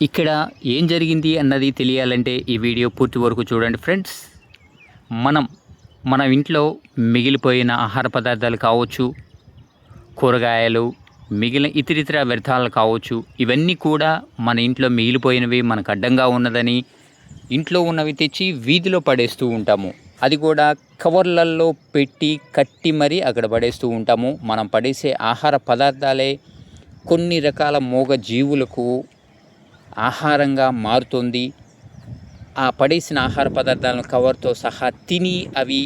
ఇక్కడ ఏం జరిగింది అన్నది తెలియాలంటే ఈ వీడియో పూర్తి వరకు చూడండి ఫ్రెండ్స్. మన ఇంట్లో మిగిలిపోయిన ఆహార పదార్థాలు కావచ్చు, కూరగాయలు, మిగిలిన ఇతరితర వ్యర్థాలు కావచ్చు, ఇవన్నీ కూడా మన ఇంట్లో మిగిలిపోయినవి మనకు అడ్డంగా ఉన్నదని ఇంట్లో ఉన్నవి తెచ్చి వీధిలో పడేస్తూ ఉంటాము. అది కూడా కవర్లల్లో పెట్టి కట్టి మరీ అక్కడ పడేస్తూ ఉంటాము. మనం పడేసే ఆహార పదార్థాలే కొన్ని రకాల మూగ జీవులకు ఆహారంగా మారుతుంది. ఆ పడేసిన ఆహార పదార్థాలను కవర్తో సహా తిని అవి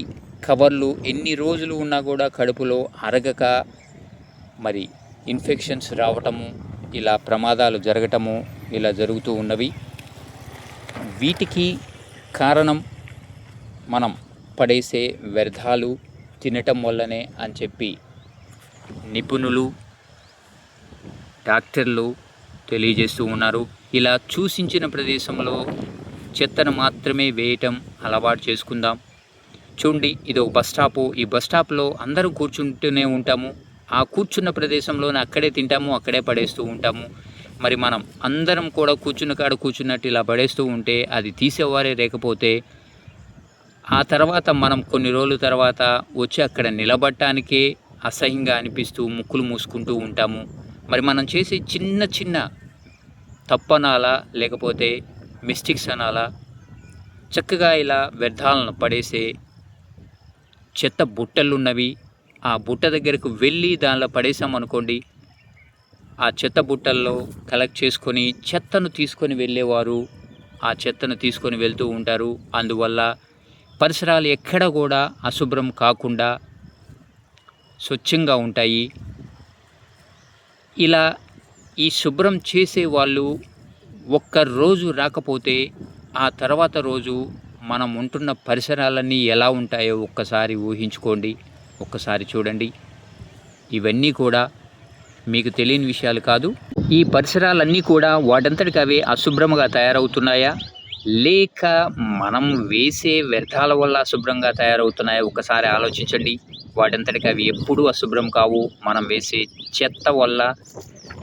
కవర్లు ఎన్ని రోజులు ఉన్నా కూడా కడుపులో అరగక మరి ఇన్ఫెక్షన్స్ రావటము, ఇలా ప్రమాదాలు జరగటము ఇలా జరుగుతూ ఉన్నవి. వీటికి కారణం మనం పడేసే వ్యర్థాలు తినటం వల్లనే అని చెప్పి నిపుణులు, డాక్టర్లు తెలియజేస్తూ ఉన్నారు. ఇలా సూచించిన ప్రదేశంలో చెత్తను మాత్రమే వేయటం అలవాటు చేసుకుందాం. చూడండి, ఇది ఒక బస్ స్టాపు. ఈ బస్ స్టాప్లో అందరం కూర్చుంటూనే ఉంటాము. ఆ కూర్చున్న ప్రదేశంలోనే అక్కడే తింటాము, అక్కడే పడేస్తూ ఉంటాము. మరి మనం అందరం కూడా కూర్చున్న కాడ కూర్చున్నట్టు ఇలా పడేస్తూ ఉంటే అది తీసేవారే లేకపోతే ఆ తర్వాత మనం కొన్ని రోజుల తర్వాత వచ్చి అక్కడ నిలబడటానికే అసహ్యంగా అనిపిస్తూ ముక్కులు మూసుకుంటూ ఉంటాము. మరి మనం చేసే చిన్న చిన్న తప్పనాలా లేకపోతే మిస్టేక్స్ అనాలా, చక్కగా ఇలా వ్యర్థాలను పడేసే చెత్త బుట్టలున్నవి ఆ బుట్ట దగ్గరకు వెళ్ళి దానిలో పడేసామనుకోండి, ఆ చెత్త బుట్టల్లో కలెక్ట్ చేసుకొని చెత్తను తీసుకొని వెళ్ళేవారు ఆ చెత్తను తీసుకొని వెళ్తూ ఉంటారు. అందువల్ల పరిసరాలు ఎక్కడ కూడా అశుభ్రం కాకుండా స్వచ్ఛంగా ఉంటాయి. ఇలా ఈ శుభ్రం చేసే వాళ్ళు ఒక్కరోజు రాకపోతే ఆ తర్వాత రోజు మనం ఉంటున్న పరిసరాలన్నీ ఎలా ఉంటాయో ఒక్కసారి ఊహించుకోండి, ఒక్కసారి చూడండి. ఇవన్నీ కూడా మీకు తెలియని విషయాలు కాదు. ఈ పరిసరాలన్నీ కూడా వాటంతటికి అవే అశుభ్రంగా తయారవుతున్నాయా, లేక మనం వేసే వ్యర్థాల వల్ల అశుభ్రంగా తయారవుతున్నాయా ఒక్కసారి ఆలోచించండి. వాటంతటికి అవి ఎప్పుడూ అశుభ్రం కావు. మనం వేసే చెత్త వల్ల,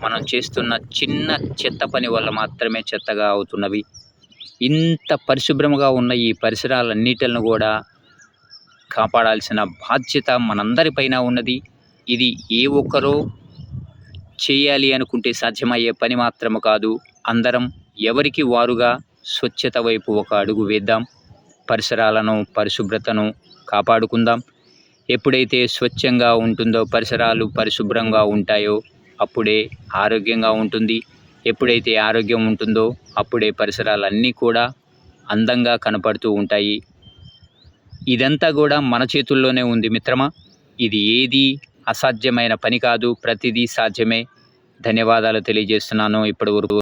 మనం చేస్తున్న చిన్న చెత్త పని వల్ల మాత్రమే చెత్తగా అవుతున్నవి. ఇంత పరిశుభ్రంగా ఉన్న ఈ పరిసరాలన్నిటిని కూడా కాపాడాల్సిన బాధ్యత మనందరిపైన ఉన్నది. ఇది ఏ ఒక్కరో చేయాలి అనుకుంటే సాధ్యమయ్యే పని మాత్రము కాదు. అందరం ఎవరికి వారుగా స్వచ్ఛత వైపు ఒక అడుగు వేద్దాం. పరిసరాలను, పరిశుభ్రతను కాపాడుకుందాం. ఎప్పుడైతే స్వచ్ఛంగా ఉంటుందో, పరిసరాలు పరిశుభ్రంగా ఉంటాయో అప్పుడే ఆరోగ్యంగా ఉంటుంది. ఎప్పుడైతే ఆరోగ్యం ఉంటుందో అప్పుడే పరిసరాలన్నీ కూడా అందంగా కనపడుతూ ఉంటాయి. ఇదంతా కూడా మన చేతుల్లోనే ఉంది మిత్రమా. ఇది ఏది అసాధ్యమైన పని కాదు, ప్రతిదీ సాధ్యమే. ధన్యవాదాలు తెలియజేస్తున్నాను ఇప్పటి వరకు.